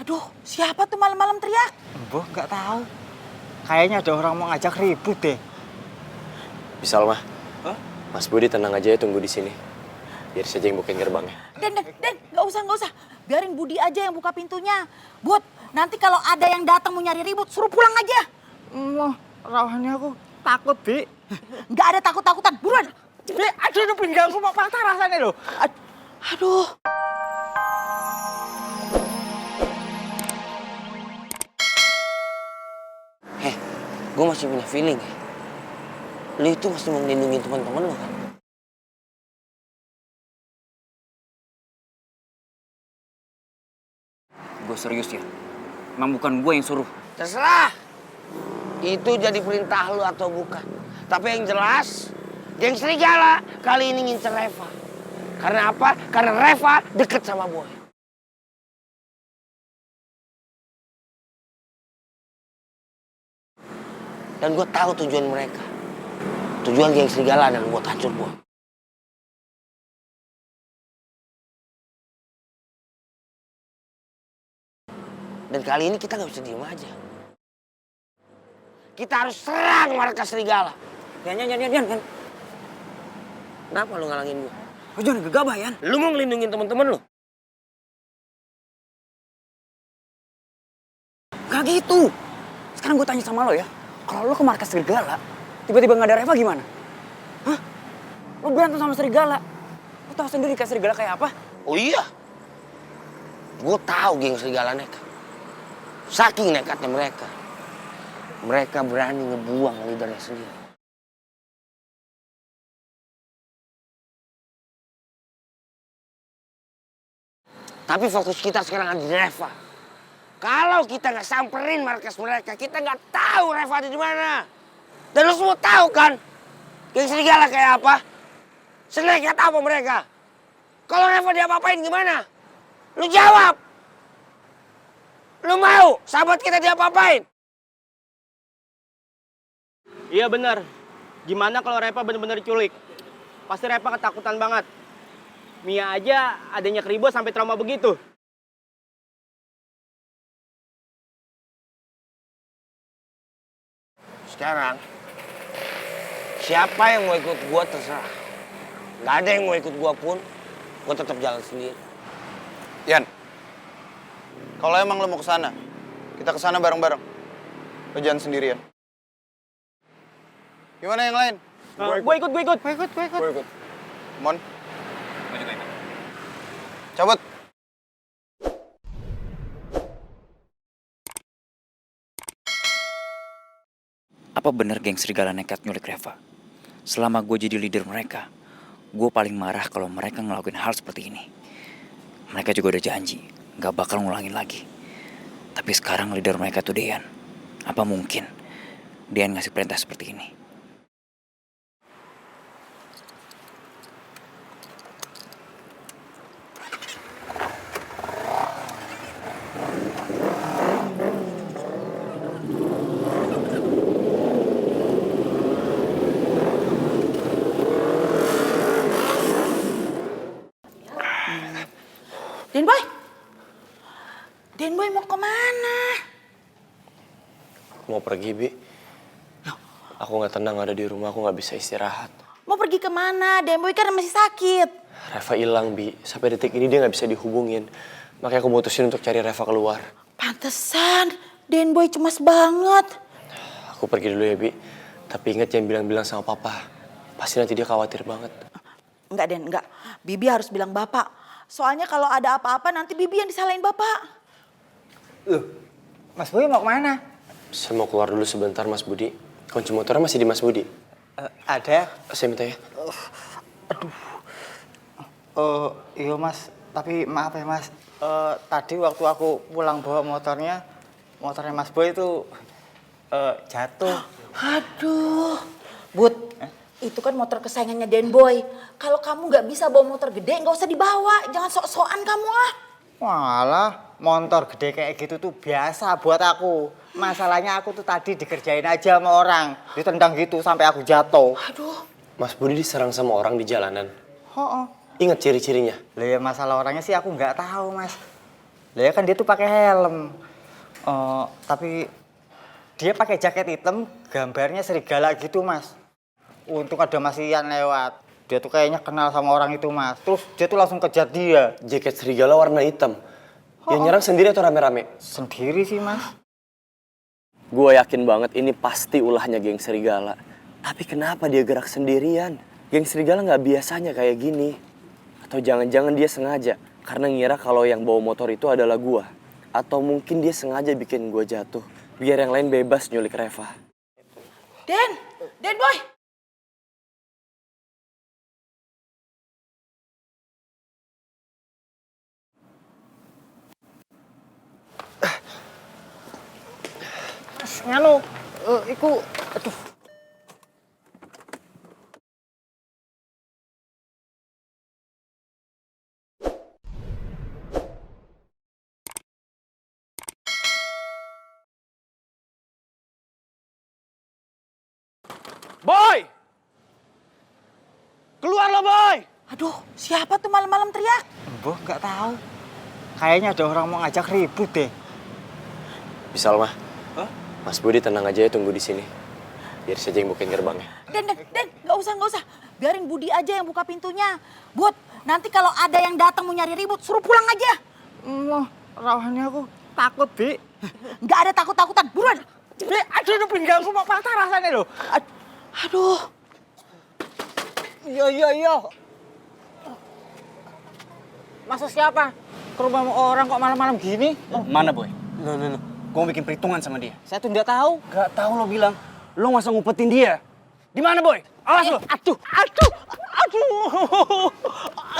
Aduh, siapa tuh malam-malam teriak? Boh, nggak tahu. Kayaknya ada orang mau ngajak ribut deh. Bisa mah. Hah? Mas Budi tenang aja ya, tunggu di sini. Biar saja yang bukain gerbangnya. Den, nggak usah. Biarin Budi aja yang buka pintunya. Bud, nanti kalau ada yang datang mau nyari ribut, suruh pulang aja. Wah, rawannya aku takut, Bi. Nggak ada takut-takutan, buruan. Bi, aduh, pinggangku mau patah rasanya loh. Aduh. Gue masih punya feeling ya. Lu itu masih mau melindungi teman-teman lu kan? Gue serius ya. Emang bukan gue yang suruh. Terserah. Itu jadi perintah lu atau bukan. Tapi yang jelas, geng serigala kali ini ngincer Reva. Karena apa? Karena Reva deket sama Boy. Dan gue tahu tujuan mereka. Tujuan geng serigala adalah buat hancur Boy. Dan kali ini kita nggak bisa diem aja. Kita harus serang markas serigala. Yan. Kenapa lu ngalangin gue? Lu jangan gegabah, Yan. Lu mau ngelindungin temen-temen lu? Gak gitu. Sekarang gue tanya sama lo ya. Kalau lo ke markas serigala, tiba-tiba nggak ada Reva gimana? Hah? Lo berantem sama serigala. Lo tau sendiri kan serigala kayak apa? Oh iya? Gue tahu geng serigala nekat. Saking nekatnya mereka. Mereka berani ngebuang leadernya sendiri. Tapi fokus kita sekarang ada di Reva. Kalau kita nggak samperin markas mereka, kita nggak tahu Reva ada di mana. Dan lo semua tahu kan, geng serigala kayak apa? Senekat apa mereka? Kalau Reva diapa-apain gimana? Lu jawab. Lu mau sahabat kita diapa-apain? Iya benar. Gimana kalau Reva bener-bener diculik? Pasti Reva ketakutan banget. Mia aja adanya keribut sampai trauma begitu. Sekarang, siapa yang mau ikut gua terserah. Gak ada yang mau ikut gua pun, gua tetap jalan sendiri. Yan, kalau emang lo mau ke sana, kita ke sana bareng-bareng. Lo jangan sendirian. Gimana yang lain? Gue ikut. Gue ikut. Mon. Gue juga ikut. Cabut. Apa bener geng serigala nekat nyulik Reva? Selama gue jadi leader mereka, gue paling marah kalau mereka ngelakuin hal seperti ini. Mereka juga udah janji, gak bakal ngulangin lagi. Tapi sekarang leader mereka tuh Dean. Apa mungkin Dean ngasih perintah seperti ini? Den Boy mau kemana? Mau pergi, Bi. Aku nggak tenang ada di rumah, aku nggak bisa istirahat. Mau pergi kemana? Den Boy kan masih sakit. Reva hilang, Bi. Sampai detik ini dia nggak bisa dihubungin. Makanya aku mutusin untuk cari Reva keluar. Pantesan, Den Boy cemas banget. Aku pergi dulu ya, Bi. Tapi ingat jangan bilang-bilang sama papa. Pasti nanti dia khawatir banget. Enggak, Den, enggak. Bibi harus bilang bapak. Soalnya kalau ada apa-apa nanti Bibi yang disalahin bapak. Loh, Mas Boy mau kemana? Saya mau keluar dulu sebentar, Mas Budi. Kunci motornya masih di Mas Budi. Ada. Saya minta ya. Iya Mas, tapi maaf ya Mas. Tadi waktu aku pulang bawa motornya Mas Boy itu jatuh. Aduh, Bud, itu kan motor kesayangannya Den Boy. Kalau kamu nggak bisa bawa motor gede, nggak usah dibawa. Jangan sok-sokan kamu ah. Walah, motor gede kayak gitu tuh biasa buat aku. Masalahnya aku tuh tadi dikerjain aja sama orang. Ditendang gitu sampai aku jatuh. Aduh. Mas Budi diserang sama orang di jalanan. Oh. Ingat ciri-cirinya? Lah ya masalah orangnya sih aku nggak tahu Mas. Lah ya kan dia tuh pakai helm. Tapi dia pakai jaket hitam, gambarnya serigala gitu, Mas. Untung ada Mas Ian lewat. Dia tuh kayaknya kenal sama orang itu, Mas. Terus dia tuh langsung kejar dia. Jaket serigala warna hitam. Yang nyerang sendiri atau rame-rame? Sendiri sih, Mas. Gue yakin banget ini pasti ulahnya geng serigala. Tapi kenapa dia gerak sendirian? Geng serigala nggak biasanya kayak gini. Atau jangan-jangan dia sengaja karena ngira kalau yang bawa motor itu adalah gue. Atau mungkin dia sengaja bikin gue jatuh biar yang lain bebas nyulik Reva. Den boy. Nganu, iku, aduh. Boy! Keluar lo, Boy! Aduh, siapa tuh malam-malam teriak? Boh, nggak tahu. Kayaknya ada orang mau ngajak ribut deh. Bisa mah. Mas Budi tenang aja ya, tunggu di sini. Biar saja yang bukain gerbangnya. Den, nggak usah. Biarin Budi aja yang buka pintunya. Bud, nanti kalau ada yang datang mau nyari ribut, suruh pulang aja. Rawannya aku takut, Bi. Nggak ada takut-takutan, buruan. Bi, aduh, pinggangku mau patah rasanya loh. Aduh. Iya. Masuk siapa? Ke rumah orang kok malam-malam gini? Mana, Boy? Loh. Gue mau bikin perhitungan sama dia. Saya tuh nggak tahu. Gak tahu lo bilang. Lo masa ngumpetin dia? Di mana, Boy? Awas lo.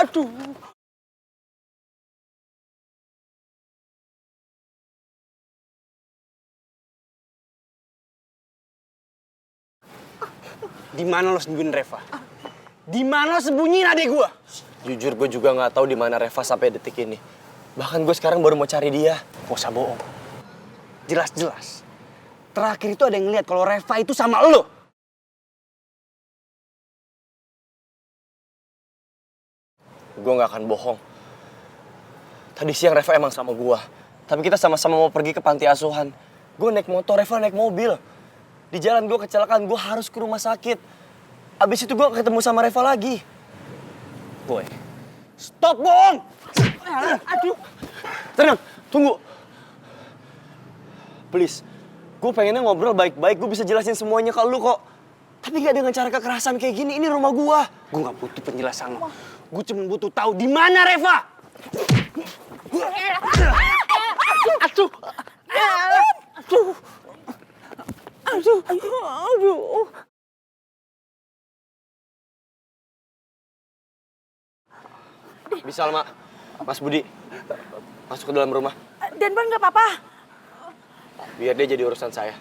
Aduh. Di mana lo sembunyiin Reva? Di mana lo sembunyiin adik gue? Jujur gue juga nggak tahu di mana Reva sampai detik ini. Bahkan gue sekarang baru mau cari dia. Gak usah bohong. Jelas-jelas. Terakhir itu ada yang ngeliat kalau Reva itu sama lo. Gue nggak akan bohong. Tadi siang Reva emang sama gue. Tapi kita sama-sama mau pergi ke panti asuhan. Gue naik motor, Reva naik mobil. Di jalan gue kecelakaan, gue harus ke rumah sakit. Abis itu gue ketemu sama Reva lagi. Boy, stop bohong! Aduh. Tenang, tunggu. Please, gue pengennya ngobrol baik-baik. Gue bisa jelasin semuanya ke lu kok. Tapi gak dengan cara kekerasan kayak gini. Ini rumah gue. Gue gak butuh penjelasan lo. Gue cuma butuh tahu di mana Reva. Bisa, Alma. Mas Budi, masuk ke dalam rumah. Den Boy nggak apa-apa. Biar dia jadi urusan saya.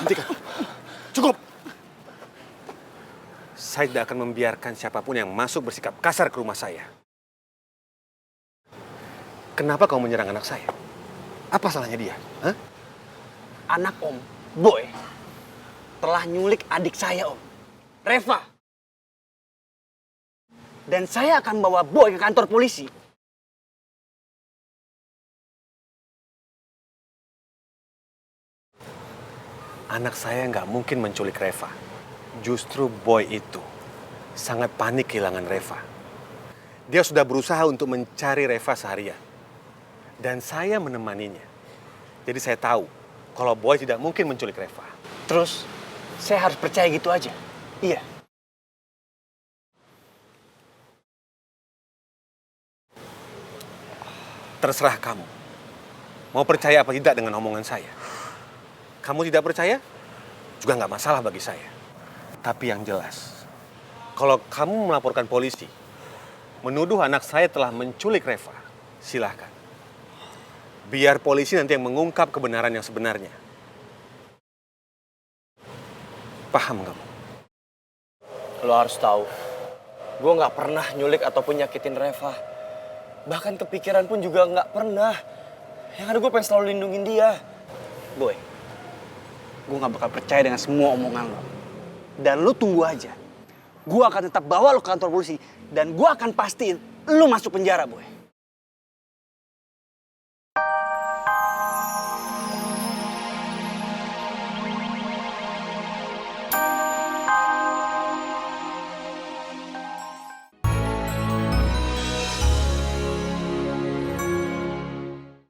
Hentikan. Cukup. Saya tidak akan membiarkan siapapun yang masuk bersikap kasar ke rumah saya. Kenapa kau menyerang anak saya? Apa salahnya dia? Hah? Anak Om, Boy, telah nyulik adik saya, Om. Reva. Dan saya akan bawa Boy ke kantor polisi. Anak saya nggak mungkin menculik Reva. Justru Boy itu sangat panik kehilangan Reva. Dia sudah berusaha untuk mencari Reva seharian. Dan saya menemaninya. Jadi saya tahu kalau Boy tidak mungkin menculik Reva. Terus, saya harus percaya gitu aja. Iya. Terserah kamu. Mau percaya apa tidak dengan omongan saya. Kamu tidak percaya? Juga nggak masalah bagi saya. Tapi yang jelas, Kalau kamu melaporkan polisi, menuduh anak saya telah menculik Reva, silahkan. Biar polisi nanti yang mengungkap kebenaran yang sebenarnya. Paham kamu? Lo harus tahu, gue nggak pernah nyulik ataupun nyakitin Reva. Bahkan kepikiran pun juga nggak pernah. Yang ada gue pengen selalu lindungin dia. Boy, gue gak bakal percaya dengan semua omongan lo. Dan lo tunggu aja. Gue akan tetap bawa lo ke kantor polisi. Dan gue akan pastiin lo masuk penjara, Boy.